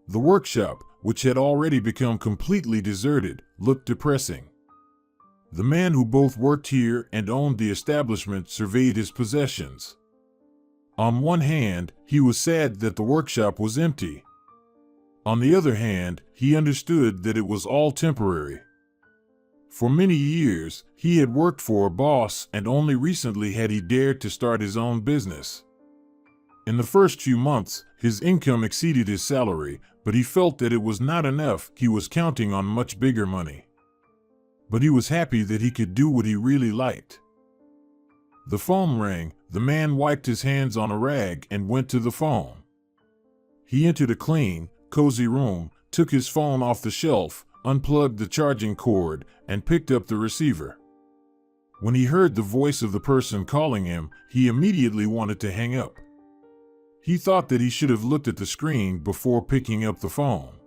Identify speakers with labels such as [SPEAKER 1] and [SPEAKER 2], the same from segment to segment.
[SPEAKER 1] The workshop, which had already become completely deserted, looked depressing. The man who both worked here and owned the establishment surveyed his possessions. On one hand, he was sad that the workshop was empty. On the other hand, he understood that it was all temporary. For many years, he had worked for a boss, and only recently had he dared to start his own business. In the first few months, his income exceeded his salary, but he felt that it was not enough. He was counting on much bigger money. But he was happy that he could do what he really liked. The phone rang. The man wiped his hands on a rag and went to the phone. He entered a clean, cozy room, took his phone off the shelf, unplugged the charging cord, and picked up the receiver. When he heard the voice of the person calling him, he immediately wanted to hang up. He thought that he should have looked at the screen before picking up the phone.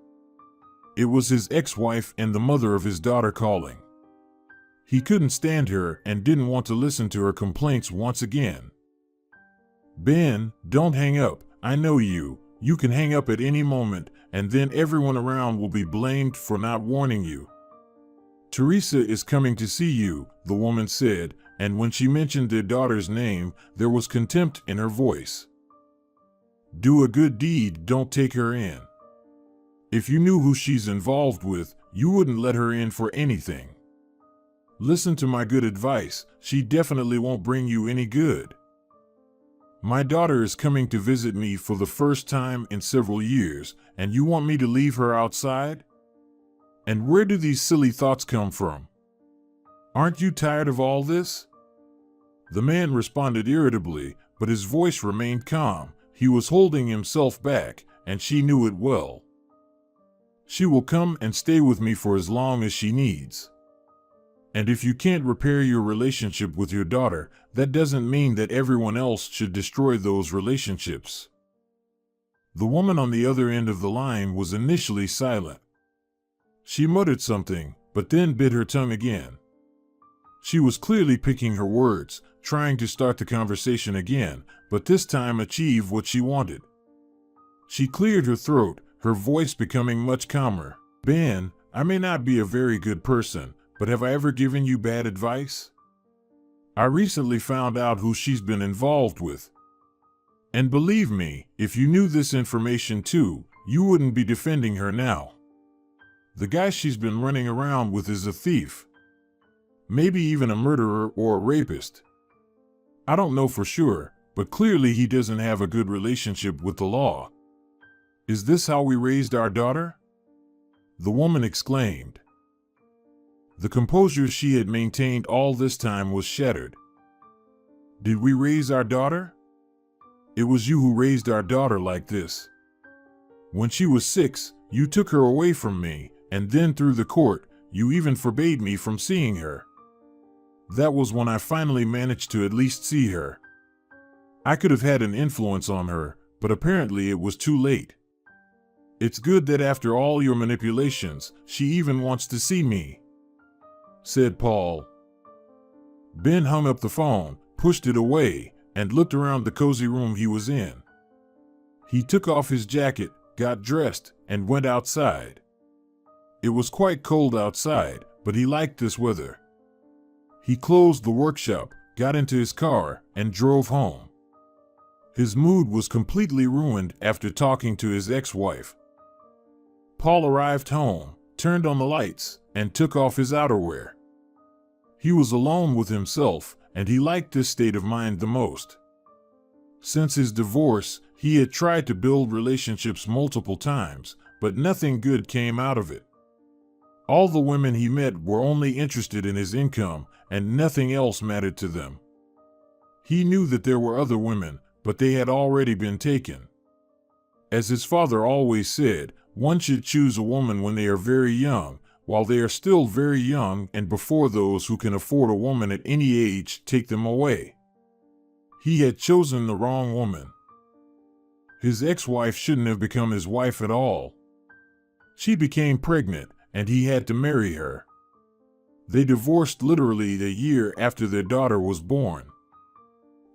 [SPEAKER 1] It was his ex-wife and the mother of his daughter calling. He couldn't stand her and didn't want to listen to her complaints once again. "Ben, don't hang up. I know you. You can hang up at any moment, and then everyone around will be blamed for not warning you. Teresa is coming to see you," the woman said, and when she mentioned their daughter's name, there was contempt in her voice. "Do a good deed, don't take her in. If you knew who she's involved with, you wouldn't let her in for anything. Listen to my good advice, she definitely won't bring you any good. My daughter is coming to visit me for the first time in several years, and you want me to leave her outside? And where do these silly thoughts come from? Aren't you tired of all this?" The man responded irritably, but his voice remained calm. He was holding himself back, and she knew it well. "She will come and stay with me for as long as she needs. And if you can't repair your relationship with your daughter, that doesn't mean that everyone else should destroy those relationships." The woman on the other end of the line was initially silent. She muttered something, but then bit her tongue again. She was clearly picking her words, trying to start the conversation again, but this time achieve what she wanted. She cleared her throat, her voice becoming much calmer. "Ben, I may not be a very good person, but have I ever given you bad advice? I recently found out who she's been involved with. And believe me, if you knew this information too, you wouldn't be defending her now. The guy she's been running around with is a thief. Maybe even a murderer or a rapist. I don't know for sure, but clearly he doesn't have a good relationship with the law. Is this how we raised our daughter?" The woman exclaimed. The composure she had maintained all this time was shattered. "Did we raise our daughter? It was you who raised our daughter like this. When she was 6, you took her away from me, and then through the court, you even forbade me from seeing her. That was when I finally managed to at least see her. I could have had an influence on her, but apparently it was too late. It's good that after all your manipulations, she even wants to see me," said Paul. Ben hung up the phone, pushed it away, and looked around the cozy room he was in. He took off his jacket, got dressed, and went outside. It was quite cold outside, but he liked this weather. He closed the workshop, got into his car, and drove home. His mood was completely ruined after talking to his ex-wife. Paul arrived home, turned on the lights, and took off his outerwear. He was alone with himself, and he liked this state of mind the most. Since his divorce, he had tried to build relationships multiple times, but nothing good came out of it. All the women he met were only interested in his income, and nothing else mattered to them. He knew that there were other women, but they had already been taken. As his father always said, one should choose a woman when they are very young, while they are still very young, and before those who can afford a woman at any age take them away. He had chosen the wrong woman. His ex-wife shouldn't have become his wife at all. She became pregnant, and he had to marry her. They divorced literally a year after their daughter was born.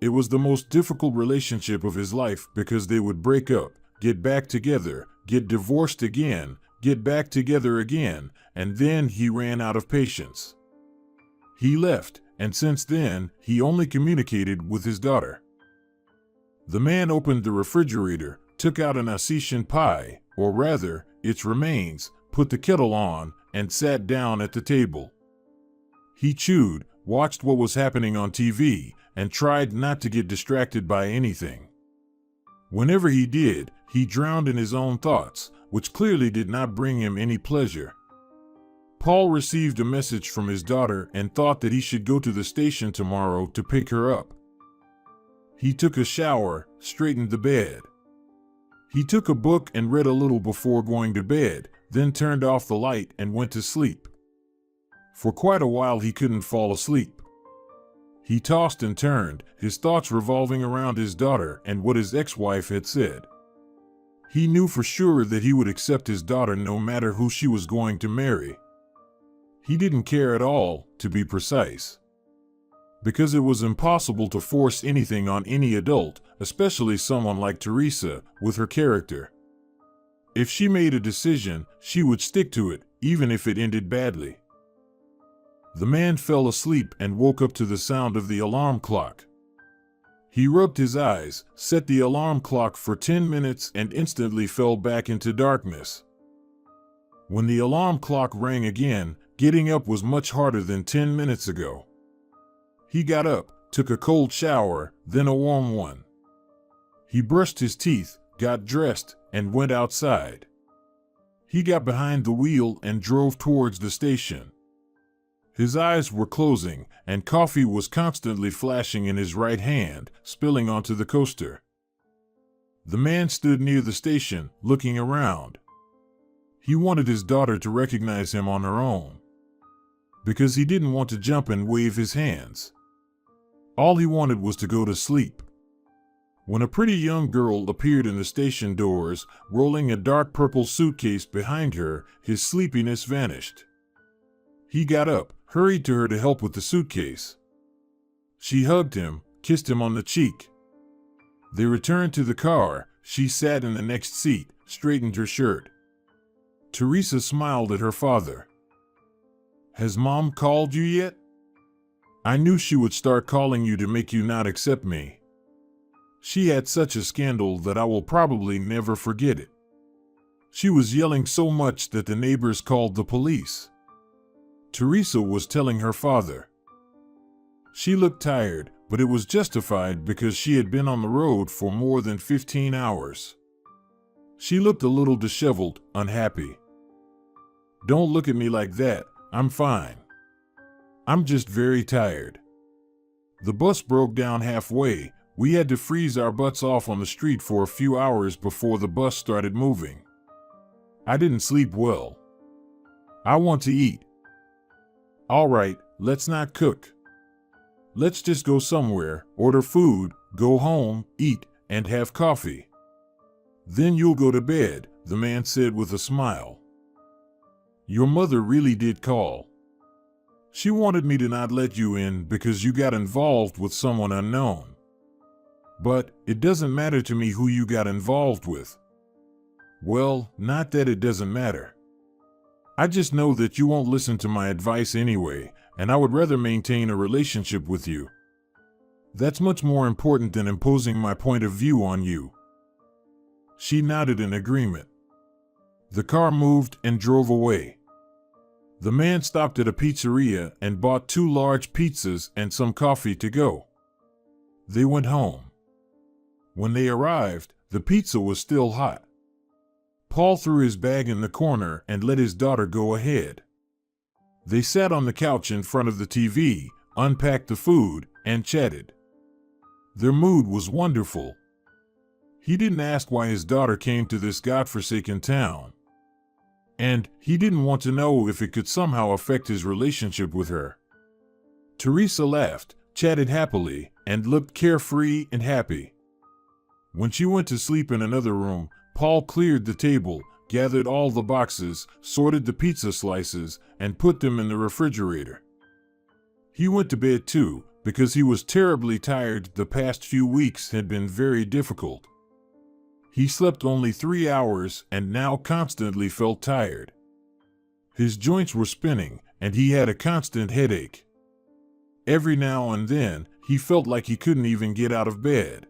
[SPEAKER 1] It was the most difficult relationship of his life because they would break up, get back together, get divorced again, get back together again, and then he ran out of patience. He left, and since then, he only communicated with his daughter. The man opened the refrigerator, took out an Alsatian pie, or rather, its remains, put the kettle on, and sat down at the table. He chewed, watched what was happening on TV, and tried not to get distracted by anything. Whenever he did, he drowned in his own thoughts, which clearly did not bring him any pleasure. Paul received a message from his daughter and thought that he should go to the station tomorrow to pick her up. He took a shower, straightened the bed. He took a book and read a little before going to bed, then turned off the light and went to sleep. For quite a while he couldn't fall asleep. He tossed and turned, his thoughts revolving around his daughter and what his ex-wife had said. He knew for sure that he would accept his daughter no matter who she was going to marry. He didn't care at all, to be precise. Because it was impossible to force anything on any adult, especially someone like Teresa, with her character. If she made a decision, she would stick to it, even if it ended badly. The man fell asleep and woke up to the sound of the alarm clock. He rubbed his eyes, set the alarm clock for 10 minutes and instantly fell back into darkness. When the alarm clock rang again, getting up was much harder than 10 minutes ago. He got up, took a cold shower, then a warm one. He brushed his teeth, got dressed, and went outside. He got behind the wheel and drove towards the station. His eyes were closing, and coffee was constantly flashing in his right hand, spilling onto the coaster. The man stood near the station, looking around. He wanted his daughter to recognize him on her own, because he didn't want to jump and wave his hands. All he wanted was to go to sleep. When a pretty young girl appeared in the station doors, rolling a dark purple suitcase behind her, his sleepiness vanished. He got up, hurried to her to help with the suitcase. She hugged him, kissed him on the cheek. They returned to the car. She sat in the next seat, straightened her shirt. Teresa smiled at her father. "Has Mom called you yet? I knew she would start calling you to make you not accept me. She had such a scandal that I will probably never forget it. She was yelling so much that the neighbors called the police." Teresa was telling her father. She looked tired, but it was justified because she had been on the road for more than 15 hours. She looked a little disheveled, unhappy. "Don't look at me like that, I'm fine. I'm just very tired. The bus broke down halfway. We had to freeze our butts off on the street for a few hours before the bus started moving. I didn't sleep well. I want to eat." "All right, let's not cook. Let's just go somewhere, order food, go home, eat, and have coffee. Then you'll go to bed," the man said with a smile. "Your mother really did call. She wanted me to not let you in because you got involved with someone unknown. But it doesn't matter to me who you got involved with. Well, not that it doesn't matter. I just know that you won't listen to my advice anyway, and I would rather maintain a relationship with you. That's much more important than imposing my point of view on you." She nodded in agreement. The car moved and drove away. The man stopped at a pizzeria and bought 2 large pizzas and some coffee to go. They went home. When they arrived, the pizza was still hot. Paul threw his bag in the corner and let his daughter go ahead. They sat on the couch in front of the TV, unpacked the food, and chatted. Their mood was wonderful. He didn't ask why his daughter came to this godforsaken town. And he didn't want to know if it could somehow affect his relationship with her. Teresa laughed, chatted happily, and looked carefree and happy. When she went to sleep in another room, Paul cleared the table, gathered all the boxes, sorted the pizza slices, and put them in the refrigerator. He went to bed too, because he was terribly tired. The past few weeks had been very difficult. He slept only 3 hours and now constantly felt tired. His joints were spinning and he had a constant headache. Every now and then, he felt like he couldn't even get out of bed.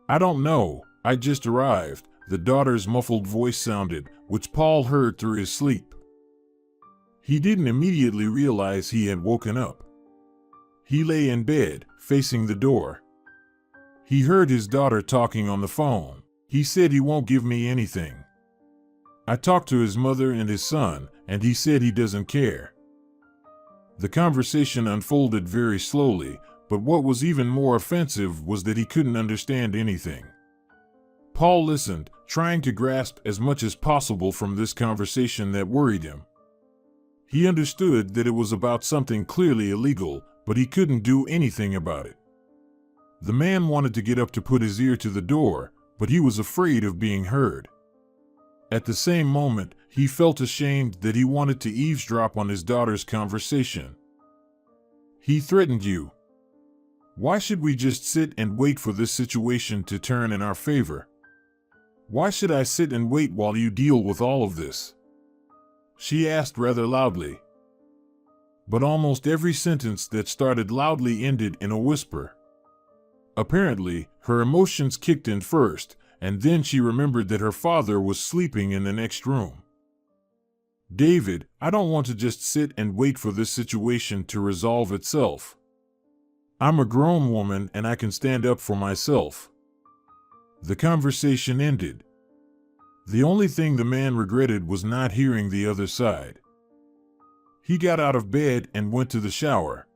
[SPEAKER 1] "I don't know, I just arrived," the daughter's muffled voice sounded, which Paul heard through his sleep. He didn't immediately realize he had woken up. He lay in bed, facing the door. He heard his daughter talking on the phone. "He said he won't give me anything. I talked to his mother and his son, and he said he doesn't care." The conversation unfolded very slowly, but what was even more offensive was that he couldn't understand anything. Paul listened, trying to grasp as much as possible from this conversation that worried him. He understood that it was about something clearly illegal, but he couldn't do anything about it. The man wanted to get up to put his ear to the door, but he was afraid of being heard. At the same moment, he felt ashamed that he wanted to eavesdrop on his daughter's conversation. "He threatened you. Why should we just sit and wait for this situation to turn in our favor? Why should I sit and wait while you deal with all of this?" she asked rather loudly. But almost every sentence that started loudly ended in a whisper. Apparently, her emotions kicked in first, and then she remembered that her father was sleeping in the next room. "David, I don't want to just sit and wait for this situation to resolve itself. I'm a grown woman and I can stand up for myself." The conversation ended. The only thing the man regretted was not hearing the other side. He got out of bed and went to the shower.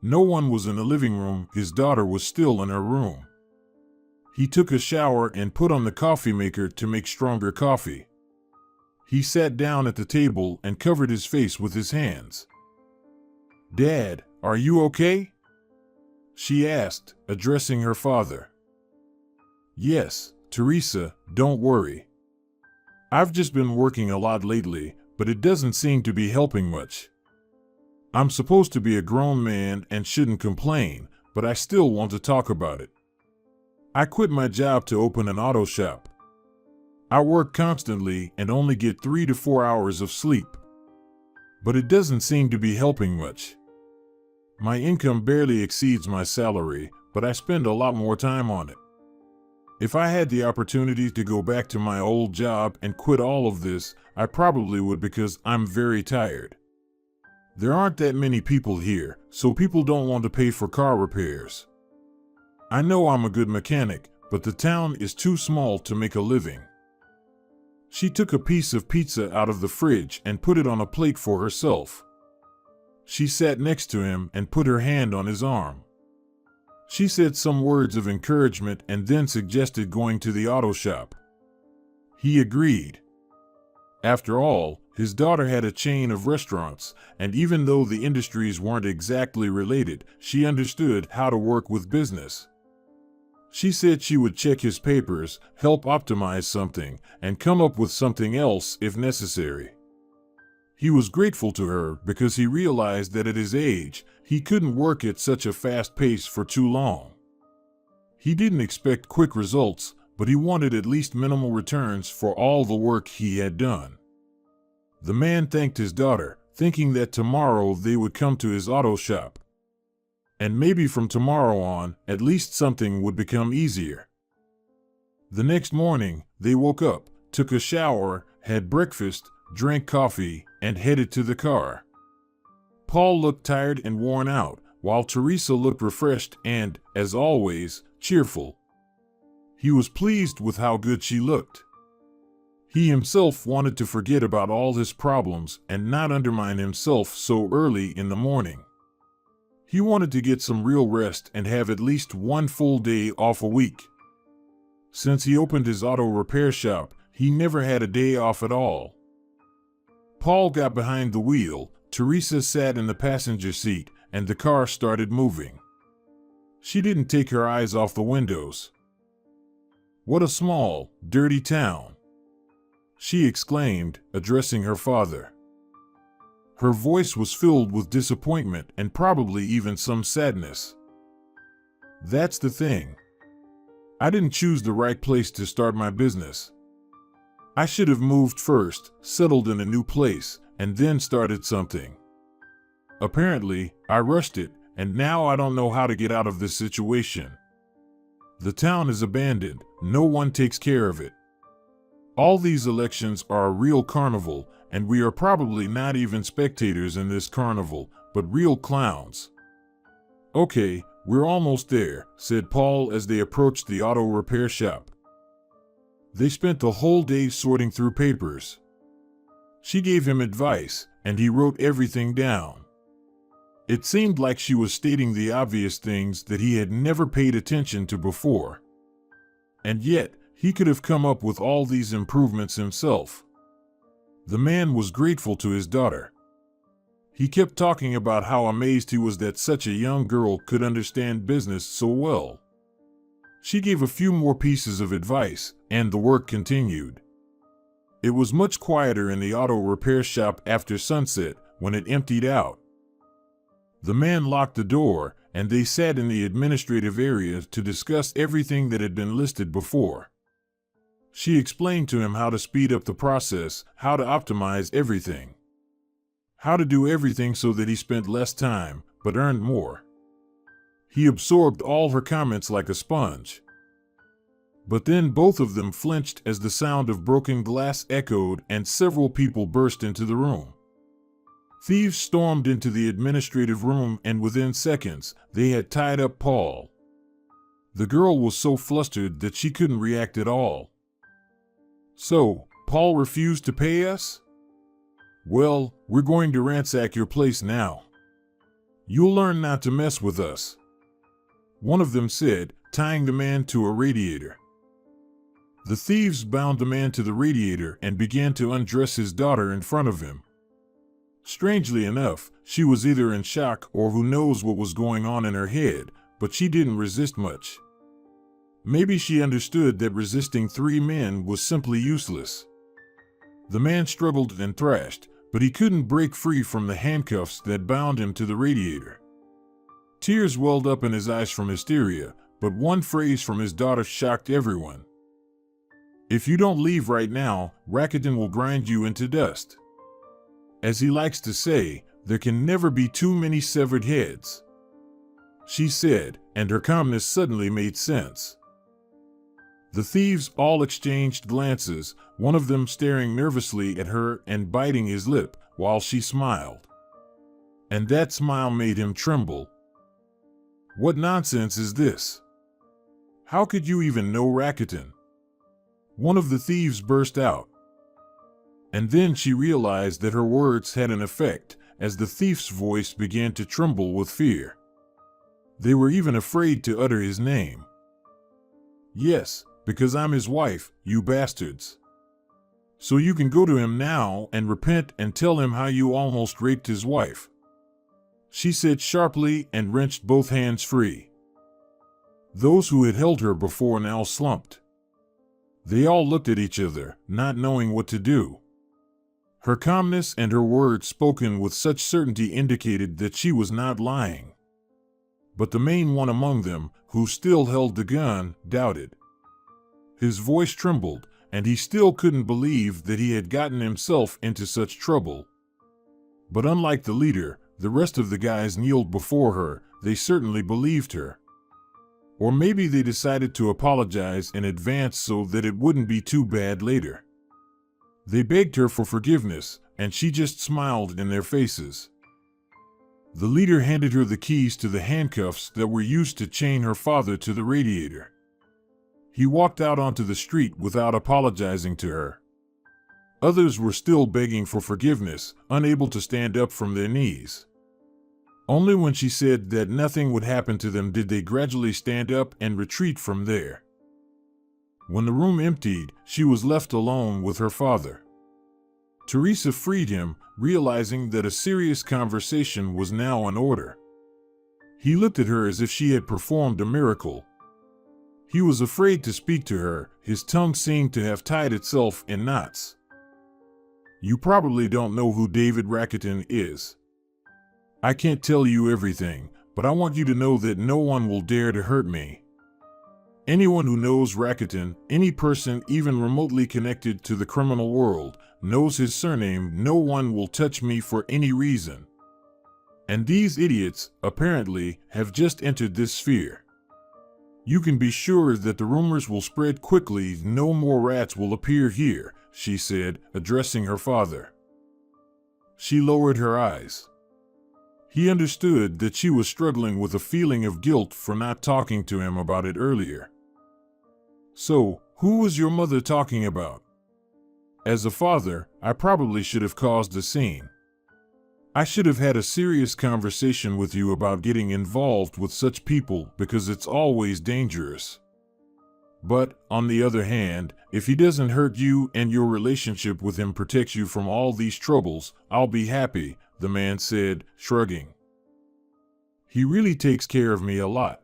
[SPEAKER 1] No one was in the living room, his daughter was still in her room. He took a shower and put on the coffee maker to make stronger coffee. He sat down at the table and covered his face with his hands. "Dad, are you okay?" she asked, addressing her father. "Yes, Teresa, don't worry. I've just been working a lot lately, but it doesn't seem to be helping much. I'm supposed to be a grown man and shouldn't complain, but I still want to talk about it. I quit my job to open an auto shop. I work constantly and only get 3 to 4 hours of sleep. But it doesn't seem to be helping much. My income barely exceeds my salary, but I spend a lot more time on it. If I had the opportunity to go back to my old job and quit all of this, I probably would because I'm very tired. There aren't that many people here, so people don't want to pay for car repairs. I know I'm a good mechanic, but the town is too small to make a living." She took a piece of pizza out of the fridge and put it on a plate for herself. She sat next to him and put her hand on his arm. She said some words of encouragement and then suggested going to the auto shop. He agreed. After all, his daughter had a chain of restaurants, and even though the industries weren't exactly related, she understood how to work with business. She said she would check his papers, help optimize something, and come up with something else if necessary. He was grateful to her because he realized that at his age, he couldn't work at such a fast pace for too long. He didn't expect quick results, but he wanted at least minimal returns for all the work he had done. The man thanked his daughter, thinking that tomorrow they would come to his auto shop. And maybe from tomorrow on, at least something would become easier. The next morning, they woke up, took a shower, had breakfast, drank coffee, and headed to the car. Paul looked tired and worn out, while Teresa looked refreshed and, as always, cheerful. He was pleased with how good she looked. He himself wanted to forget about all his problems and not undermine himself so early in the morning. He wanted to get some real rest and have at least one full day off a week. Since he opened his auto repair shop, he never had a day off at all. Paul got behind the wheel, Teresa sat in the passenger seat, and the car started moving. She didn't take her eyes off the windows. "What a small, dirty town," she exclaimed, addressing her father. Her voice was filled with disappointment and probably even some sadness. "That's the thing. I didn't choose the right place to start my business. I should have moved first, settled in a new place, and then started something. Apparently, I rushed it, and now I don't know how to get out of this situation. The town is abandoned, no one takes care of it. All these elections are a real carnival, and we are probably not even spectators in this carnival, but real clowns. Okay, we're almost there, said Paul as they approached the auto repair shop. They spent the whole day sorting through papers. She gave him advice, and he wrote everything down. It seemed like she was stating the obvious things that he had never paid attention to before. And yet, he could have come up with all these improvements himself. The man was grateful to his daughter. He kept talking about how amazed he was that such a young girl could understand business so well. She gave a few more pieces of advice, and the work continued. It was much quieter in the auto repair shop after sunset when it emptied out. The man locked the door, and they sat in the administrative area to discuss everything that had been listed before. She explained to him how to speed up the process, how to optimize everything, how to do everything so that he spent less time, but earned more. He absorbed all her comments like a sponge. But then both of them flinched as the sound of broken glass echoed and several people burst into the room. Thieves stormed into the administrative room, and within seconds, they had tied up Paul. The girl was so flustered that she couldn't react at all. So, Paul refused to pay us? Well, we're going to ransack your place now. You'll learn not to mess with us, one of them said, tying the man to a radiator. The thieves bound the man to the radiator and began to undress his daughter in front of him. Strangely enough, she was either in shock or who knows what was going on in her head, but she didn't resist much. Maybe she understood that resisting three men was simply useless. The man struggled and thrashed, but he couldn't break free from the handcuffs that bound him to the radiator. Tears welled up in his eyes from hysteria, but one phrase from his daughter shocked everyone. If you don't leave right now, Rakuten will grind you into dust. As he likes to say, there can never be too many severed heads, she said, and her calmness suddenly made sense. The thieves all exchanged glances, one of them staring nervously at her and biting his lip, while she smiled. And that smile made him tremble. What nonsense is this? How could you even know Rakuten? One of the thieves burst out. And then she realized that her words had an effect, as the thief's voice began to tremble with fear. They were even afraid to utter his name. Yes, because I'm his wife, you bastards. So you can go to him now and repent and tell him how you almost raped his wife, she said sharply and wrenched both hands free. Those who had held her before now slumped. They all looked at each other, not knowing what to do. Her calmness and her words spoken with such certainty indicated that she was not lying. But the main one among them, who still held the gun, doubted. His voice trembled, and he still couldn't believe that he had gotten himself into such trouble. But unlike the leader, the rest of the guys kneeled before her. They certainly believed her. Or maybe they decided to apologize in advance so that it wouldn't be too bad later. They begged her for forgiveness, and she just smiled in their faces. The leader handed her the keys to the handcuffs that were used to chain her father to the radiator. He walked out onto the street without apologizing to her. Others were still begging for forgiveness, unable to stand up from their knees. Only when she said that nothing would happen to them did they gradually stand up and retreat from there. When the room emptied, she was left alone with her father. Teresa freed him, realizing that a serious conversation was now in order. He looked at her as if she had performed a miracle. He was afraid to speak to her, his tongue seemed to have tied itself in knots. You probably don't know who David Rakuten is. I can't tell you everything, but I want you to know that no one will dare to hurt me. Anyone who knows Rakuten, any person even remotely connected to the criminal world, knows his surname. No one will touch me for any reason. And these idiots, apparently, have just entered this sphere. You can be sure that the rumors will spread quickly. No more rats will appear here, she said, addressing her father. She lowered her eyes. He understood that she was struggling with a feeling of guilt for not talking to him about it earlier. So, who was your mother talking about? As a father, I probably should have caused a scene. I should have had a serious conversation with you about getting involved with such people because it's always dangerous. But, on the other hand, if he doesn't hurt you and your relationship with him protects you from all these troubles, I'll be happy, the man said, shrugging. He really takes care of me a lot.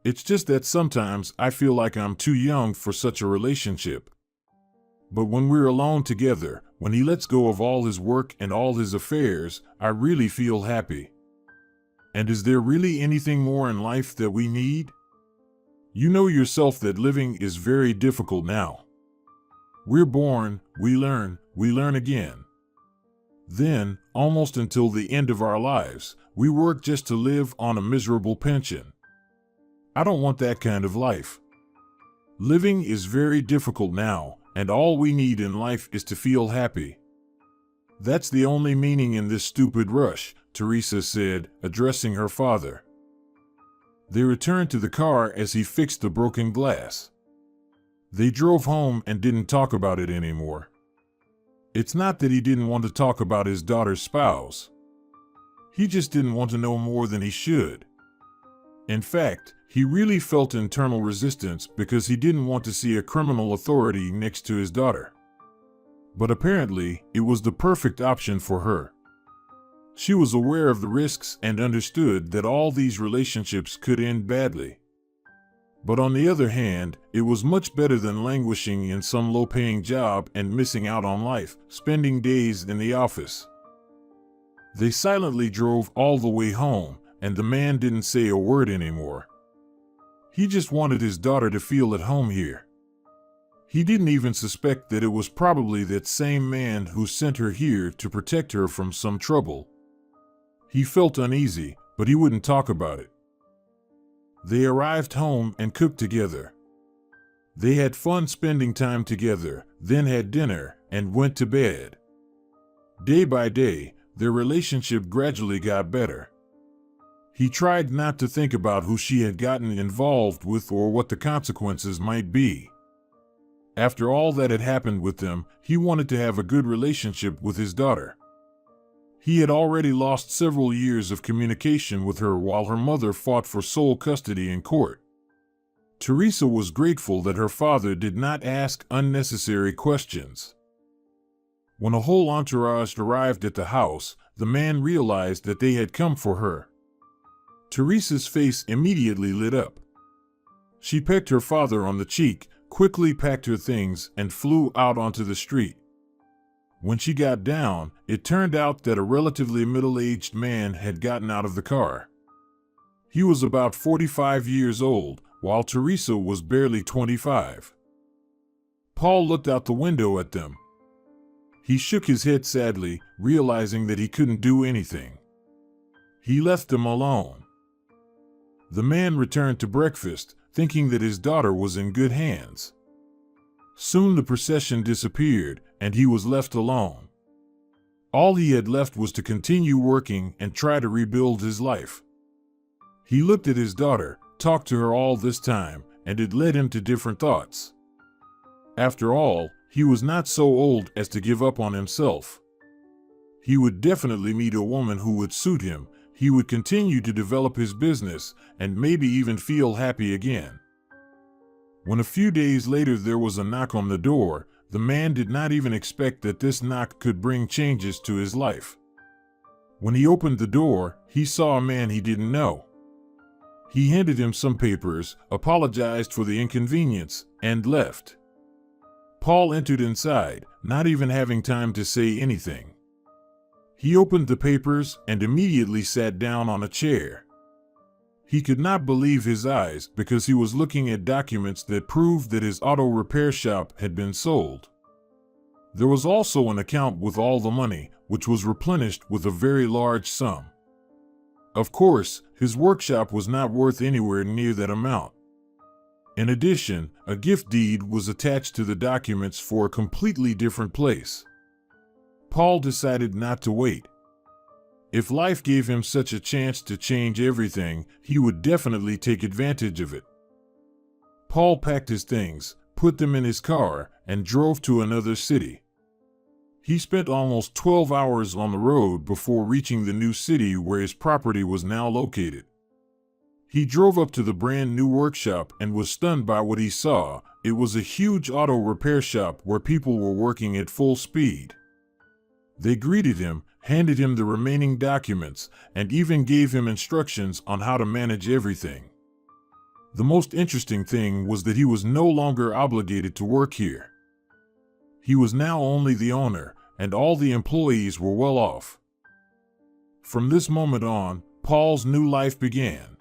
[SPEAKER 1] It's just that sometimes I feel like I'm too young for such a relationship. But when we're alone together, when he lets go of all his work and all his affairs, I really feel happy. And is there really anything more in life that we need? You know yourself that living is very difficult now. We're born, we learn again. Then, almost until the end of our lives, we work just to live on a miserable pension. I don't want that kind of life. Living is very difficult now, and all we need in life is to feel happy. That's the only meaning in this stupid rush, Teresa said, addressing her father. They returned to the car as he fixed the broken glass. They drove home and didn't talk about it anymore. It's not that he didn't want to talk about his daughter's spouse. He just didn't want to know more than he should. In fact, he really felt internal resistance because he didn't want to see a criminal authority next to his daughter. But apparently, it was the perfect option for her. She was aware of the risks and understood that all these relationships could end badly. But on the other hand, it was much better than languishing in some low-paying job and missing out on life, spending days in the office. They silently drove all the way home, and the man didn't say a word anymore. He just wanted his daughter to feel at home here. He didn't even suspect that it was probably that same man who sent her here to protect her from some trouble. He felt uneasy, but he wouldn't talk about it. They arrived home and cooked together. They had fun spending time together, then had dinner, and went to bed. Day by day, their relationship gradually got better. He tried not to think about who she had gotten involved with or what the consequences might be. After all that had happened with them, he wanted to have a good relationship with his daughter. He had already lost several years of communication with her while her mother fought for sole custody in court. Teresa was grateful that her father did not ask unnecessary questions. When a whole entourage arrived at the house, the man realized that they had come for her. Teresa's face immediately lit up. She pecked her father on the cheek, quickly packed her things, and flew out onto the street. When she got down, it turned out that a relatively middle-aged man had gotten out of the car. He was about 45 years old, while Teresa was barely 25. Paul looked out the window at them. He shook his head sadly, realizing that he couldn't do anything. He left them alone. The man returned to breakfast, thinking that his daughter was in good hands. Soon the procession disappeared, and he was left alone. All he had left was to continue working and try to rebuild his life. He looked at his daughter, talked to her all this time, and it led him to different thoughts. After all, he was not so old as to give up on himself. He would definitely meet a woman who would suit him. He would continue to develop his business and maybe even feel happy again. When a few days later there was a knock on the door, the man did not even expect that this knock could bring changes to his life. When he opened the door, he saw a man he didn't know. He handed him some papers, apologized for the inconvenience, and left. Paul entered inside, not even having time to say anything. He opened the papers and immediately sat down on a chair. He could not believe his eyes because he was looking at documents that proved that his auto repair shop had been sold. There was also an account with all the money, which was replenished with a very large sum. Of course, his workshop was not worth anywhere near that amount. In addition, a gift deed was attached to the documents for a completely different place. Paul decided not to wait. If life gave him such a chance to change everything, he would definitely take advantage of it. Paul packed his things, put them in his car, and drove to another city. He spent almost 12 hours on the road before reaching the new city where his property was now located. He drove up to the brand new workshop and was stunned by what he saw. It was a huge auto repair shop where people were working at full speed. They greeted him, handed him the remaining documents, and even gave him instructions on how to manage everything. The most interesting thing was that he was no longer obligated to work here. He was now only the owner, and all the employees were well off. From this moment on, Paul's new life began.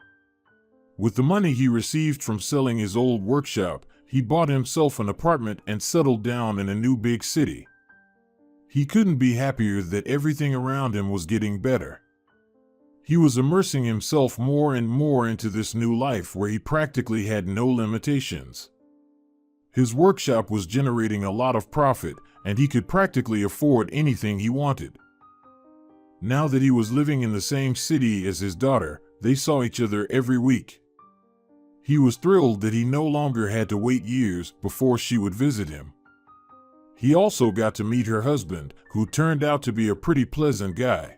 [SPEAKER 1] With the money he received from selling his old workshop, he bought himself an apartment and settled down in a new big city. He couldn't be happier that everything around him was getting better. He was immersing himself more and more into this new life where he practically had no limitations. His workshop was generating a lot of profit, and he could practically afford anything he wanted. Now that he was living in the same city as his daughter, they saw each other every week. He was thrilled that he no longer had to wait years before she would visit him. He also got to meet her husband, who turned out to be a pretty pleasant guy.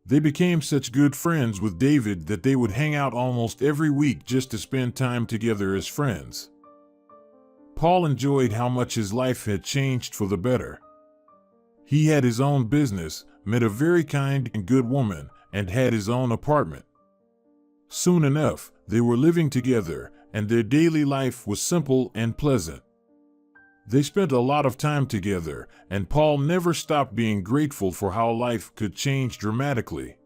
[SPEAKER 1] They became such good friends with David that they would hang out almost every week just to spend time together as friends. Paul enjoyed how much his life had changed for the better. He had his own business, met a very kind and good woman, and had his own apartment. Soon enough, they were living together, and their daily life was simple and pleasant. They spent a lot of time together, and Paul never stopped being grateful for how life could change dramatically.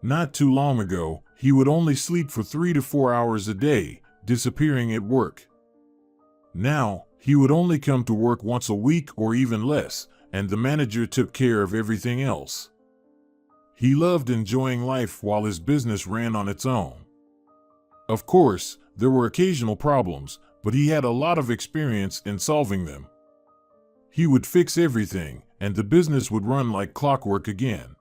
[SPEAKER 1] Not too long ago, he would only sleep for 3 to 4 hours a day, disappearing at work. Now, he would only come to work once a week or even less, and the manager took care of everything else. He loved enjoying life while his business ran on its own. Of course, there were occasional problems, but he had a lot of experience in solving them. He would fix everything, and the business would run like clockwork again.